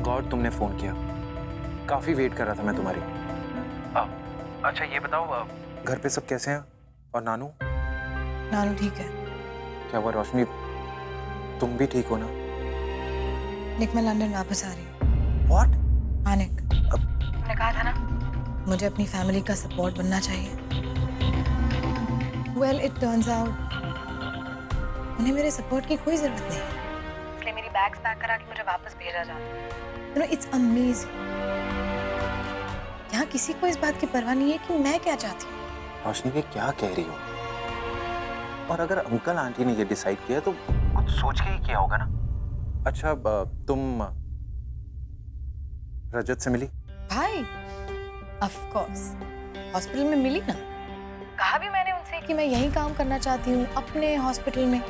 God तुमने phone किया। काफी वेट कर रहा था मैं तुम्हारी। अच्छा ये बताओ, घर पे सब कैसे हैं? और नानू? नानू ठीक है। क्या हुआ रोशनी, तुम भी ठीक हो ना? निक, मैं लंदन वापस आ रही हूँ। व्हाट? हाँ निक, तुमने कहा था ना मुझे अपनी फैमिली का सपोर्ट बनना चाहिए। वेल इट टर्न्स आउट उन्हें मेरे सपोर्ट की कोई जरूरत नहीं है, इसलिए मेरी बैग्स पैक करा के मुझे वापस भेजा जाता है। It's amazing. यहाँ किसी को इस बात की परवाह नहीं है कि मैं क्या चाहती हूँ। रोशनी ये क्या कह रही हो? और अगर अंकल आंटी ने ये डिसाइड किया तो कुछ सोच के ही किया होगा ना। अच्छा तुम रजत से मिली? भाई ऑफ कोर्स, हॉस्पिटल में मिली ना। कहा भी मैंने उनसे कि मैं यहीं काम करना चाहती हूँ अपने हॉस्पिटल में।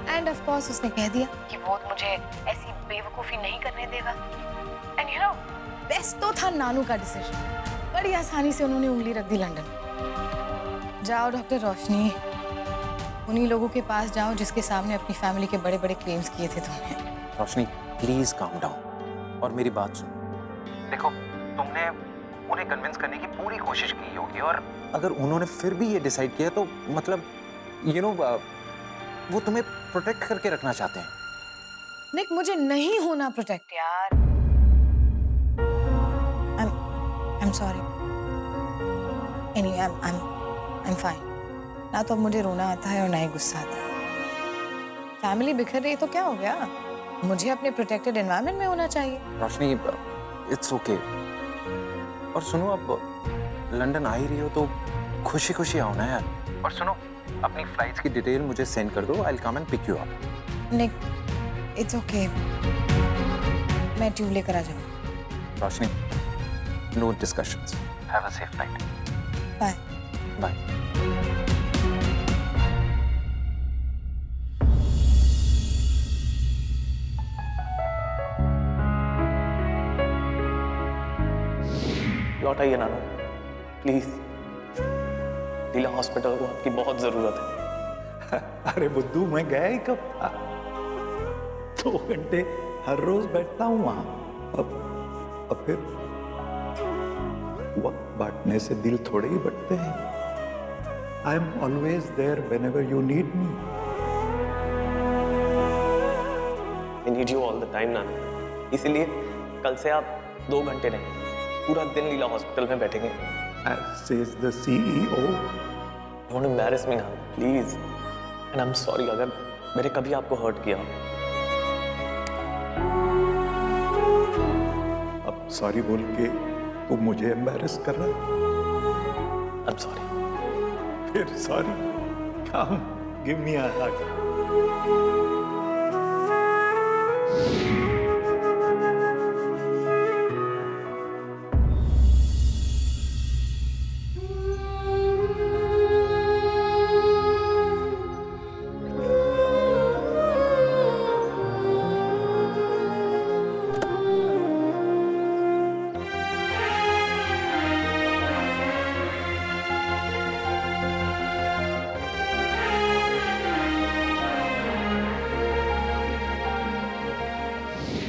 एंड ऑफ कोर्स उसने कह दिया कि वो मुझे ऐसी बेवकूफ़ी नहीं करने देगा। एंड यू नो बेस्ट तो था नानू का डिसीजन। बड़ी आसानी से उन्होंने उंगली रख दी लंदन। जाओ डॉक्टर रोशनी, उन्हीं लोगों के पास जाओ जिसके सामने अपनी फैमिली के बड़े बड़े क्लेम्स किए थे तुमने। रोशनी प्लीज काम डाउन और मेरी बात सुनो। देखो तुमने उन्हें कन्विंस करने की पूरी कोशिश की होगी, और अगर उन्होंने फिर भी ये डिसाइड किया तो मतलब यू नो वो तुम्हें प्रोटेक्ट करके रखना चाहते हैं। निक मुझे नहीं होना प्रोटेक्ट यार। I'm sorry. Anyway, I'm fine. ना तो अब मुझे रोना आता है और ना ही गुस्सा आता है। फैमिली बिखर रही तो क्या हो गया? मुझे अपने प्रोटेक्टेड एनवायरनमेंट में होना चाहिए। रोशनी इट्स ओके। और सुनो, अब लंदन आ ही रही हो तो खुशी खुशी आओ ना यार। और सुनो, अपनी फ्लाइट्स की डिटेल मुझे सेंड कर दो, I will come and pick you up. Nick it's okay, मैं ट्यूब लेकर आ जाऊँ। Roshni no discussions, have a safe flight. Bye bye. लौट आइए नानू प्लीज, लीला हॉस्पिटल को आपकी बहुत जरूरत है। अरे बुद्धू, मैं गया ही कब था? 2 घंटे हर रोज बैठता हूं वहां। अब फिर वक्त बांटने से दिल थोड़े ही बटते हैं। I am always there whenever you need me. I need you all the time Nanu, इसीलिए कल से आप 2 घंटे नहीं, पूरा दिन लीला हॉस्पिटल में बैठेंगे। As says the CEO. Don't embarrass me Nanu please, and I am sorry अगर मैंने कभी आपको हर्ट किया। अब सॉरी बोल के तू मुझे एम्बैरेस कर रहा है? I am sorry. फिर सॉरी, कम गिव मी अ हग।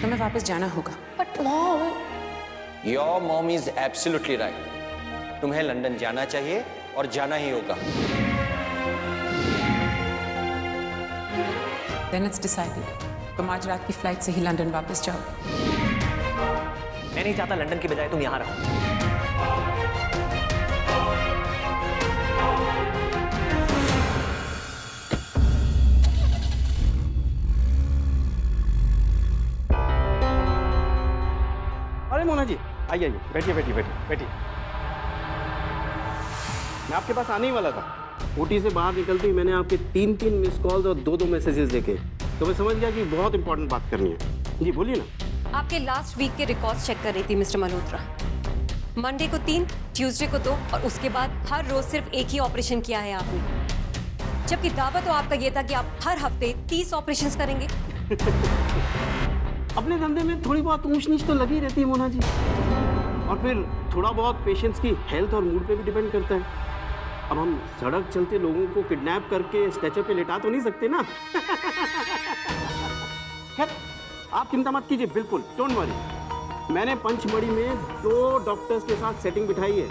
हमें वापस जाना होगा। But mom, your mom is absolutely right. तुम्हें लंदन जाना चाहिए और जाना ही होगा। Then it's decided. तुम आज रात की फ्लाइट से ही लंदन वापस जाओ। मैं नहीं चाहता लंदन की बजाय तुम यहाँ रहो। अरे मोना जी, आइए आइए, बैठिए बैठिए बैठिए बैठिए। मैं आपके पास आने ही वाला था। ओटी से बाहर निकलते ही मैंने आपके 3 मिस कॉल्स और 2 मैसेजेस देखे, तो मैं समझ गया कि बहुत इंपॉर्टेंट बात करनी है। जी बोलिए ना। आपके लास्ट वीक के रिकॉर्ड्स चेक कर रही थी मिस्टर मल्होत्रा। मंडे को 3, ट्यूसडे को 2 और उसके बाद हर रोज सिर्फ एक ही ऑपरेशन किया है आपने, जबकि दावा तो आपका ये था कि आप हर हफ्ते 30 ऑपरेशंस करेंगे। अपने धंधे में थोड़ी बहुत ऊंच नीच तो लगी रहती है मोना जी, और फिर थोड़ा बहुत पेशेंट्स की हेल्थ और मूड पे भी डिपेंड करता है। अब हम सड़क चलते लोगों को किडनैप करके स्ट्रेचर पे लेटा तो नहीं सकते ना। खैर आप चिंता मत कीजिए, बिल्कुल डोंट वरी। मैंने पंचमढ़ी में 2 डॉक्टर्स के साथ सेटिंग बिठाई है,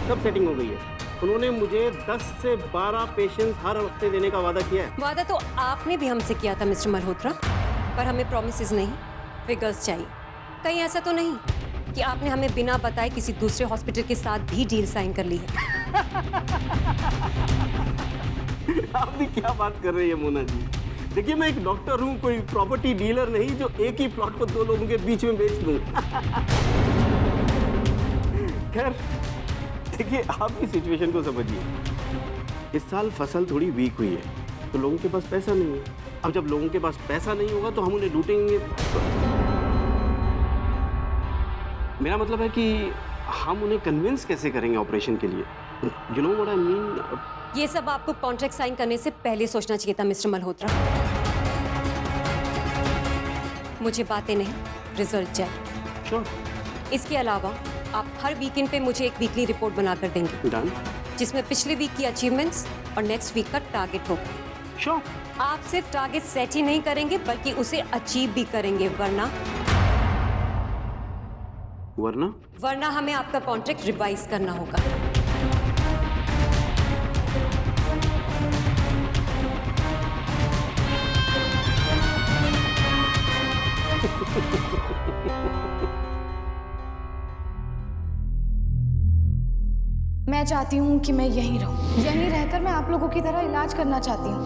सब सेटिंग हो गई है। उन्होंने मुझे 10 से 12 पेशेंट्स हर हफ्ते देने का वादा किया है। वादा तो आपने भी हमसे किया था मिस्टर मल्होत्रा, पर हमें प्रॉमिसेस नहीं, फिगर्स चाहिए। कहीं ऐसा तो नहीं कि आपने हमें बिना बताए किसी दूसरे हॉस्पिटल के साथ भी डील साइन कर ली है? आप भी क्या बात कर रही है मोना जी? देखिए, मैं एक डॉक्टर हूँ, कोई प्रॉपर्टी डीलर नहीं जो एक ही प्लॉट को 2 लोगों के बीच में बेच दूँ। खैर, देखिए, आप भी सिचुएशन को समझिए। इस साल फसल थोड़ी वीक हुई है, तो लोगों के पास पैसा नहीं है। अब जब लोगों के पास पैसा नहीं होगा तो हम उन्हें लूटेंगे। मेरा मतलब है कि हम उन्हें कन्विंस कैसे करेंगे ऑपरेशन के लिए? You know what I mean? ये सब आपको कॉन्ट्रैक्ट साइन करने से पहले सोचना चाहिए था मिस्टर मल्होत्रा। मुझे बातें नहीं, रिजल्ट चाहिए। श्योर। इसके अलावा आप हर वीकेंड पे मुझे एक वीकली रिपोर्ट बनाकर देंगे, डन। जिसमें पिछले वीक की अचीवमेंट्स और नेक्स्ट वीक का टारगेट होगा। श्योर। आप सिर्फ टारगेट सेट ही नहीं करेंगे बल्कि उसे अचीव भी करेंगे, वरना हमें आपका कॉन्ट्रैक्ट रिवाइज करना होगा। मैं चाहती हूँ कि मैं यहीं रहूँ। यहीं रहकर मैं आप लोगों की तरह इलाज करना चाहती हूँ।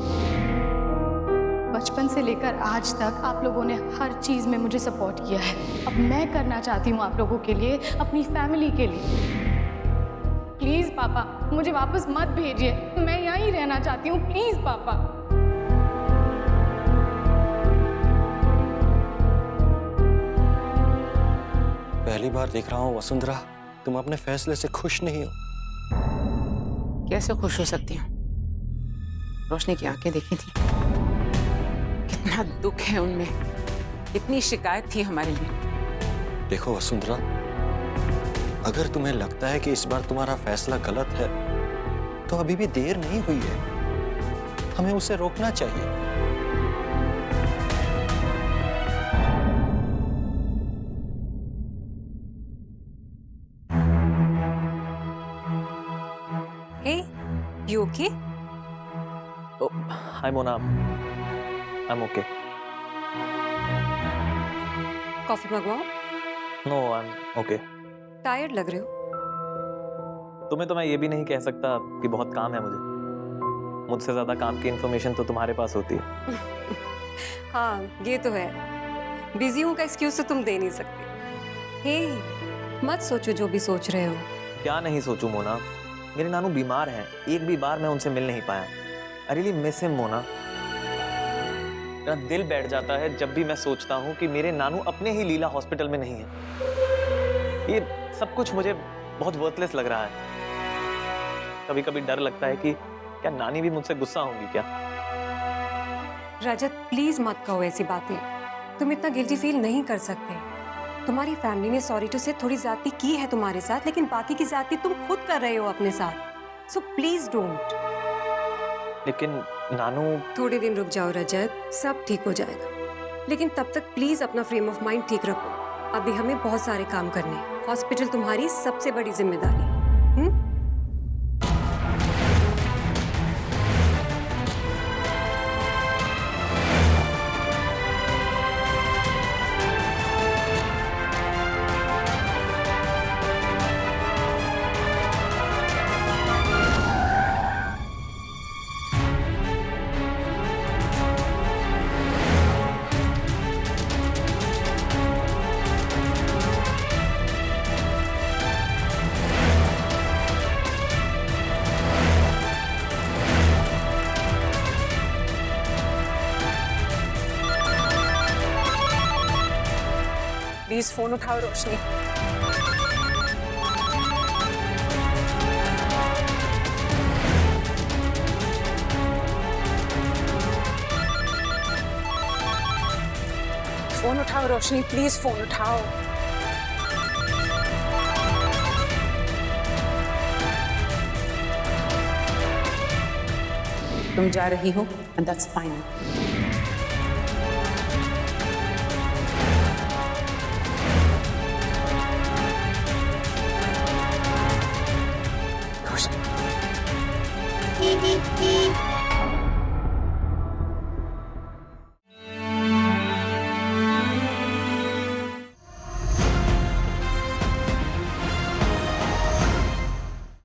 बचपन से लेकर आज तक आप लोगों ने हर चीज़ में मुझे सपोर्ट किया है। अब मैं करना चाहती हूँ आप लोगों के लिए, अपनी फैमिली के लिए। प्लीज़ पापा, मुझे वापस मत भेजिए। मैं यहीं रहना चाहती हूँ, प्लीज़ पापा। पहली बार देख रहा हूँ वसुंधरा, तुम अपने फैसले से खुश नहीं हो। कैसे खुश हो सकती हूँ? रोशनी की आंखें देखी थी, कितना दुख है उनमें, कितनी शिकायत थी हमारे लिए। देखो वसुंधरा, अगर तुम्हें लगता है कि इस बार तुम्हारा फैसला गलत है, तो अभी भी देर नहीं हुई है। हमें उसे रोकना चाहिए। Hey, you okay? Oh, hi Mona. I'm okay. Coffee मंगवाओ? No, I'm okay. टायर्ड लग रहे हो। तुम्हें तो मैं ये भी नहीं कह सकता कि बहुत काम है मुझे। मुझसे ज्यादा काम की इन्फॉर्मेशन तो तुम्हारे पास होती है। हाँ, ये तो है। बिजी हूँ का एक्सक्यूज तो तुम दे नहीं सकते। हे, मत सोचो जो भी सोच रहे हो। क्या नहीं सोचूं मोना? मेरे नानू बीमार हैं। एक भी बार मैं उनसे मिल नहीं पाया। I really miss him, Mona. मेरा दिल बैठ जाता है जब भी मैं सोचता हूँ कि मेरे नानू अपने ही लीला हॉस्पिटल में नहीं है। ये सब कुछ मुझे बहुत वर्थलेस लग रहा है। कभी कभी डर लगता है कि क्या नानी भी मुझसे गुस्सा होंगी क्या? रजत, प्लीज मत कहो ऐसी बातें। तुम इतना गिल्टी फील नहीं कर सकते। तुम्हारी फैमिली ने सॉरी टू से थोड़ी ज्यादती की है तुम्हारे साथ, लेकिन बाकी की ज्यादती तुम खुद कर रहे हो अपने साथ। So please don't. लेकिन नानू। थोड़े दिन रुक जाओ रजत, सब ठीक हो जाएगा। लेकिन तब तक प्लीज अपना फ्रेम ऑफ माइंड ठीक रखो। अभी हमें बहुत सारे काम करने हैं। हॉस्पिटल तुम्हारी सबसे बड़ी जिम्मेदारी। प्लीज फोन उठाओ रोशनी। फोन उठाओ रोशनी, प्लीज फोन उठाओ। तुम जा रही हो, and that's fine.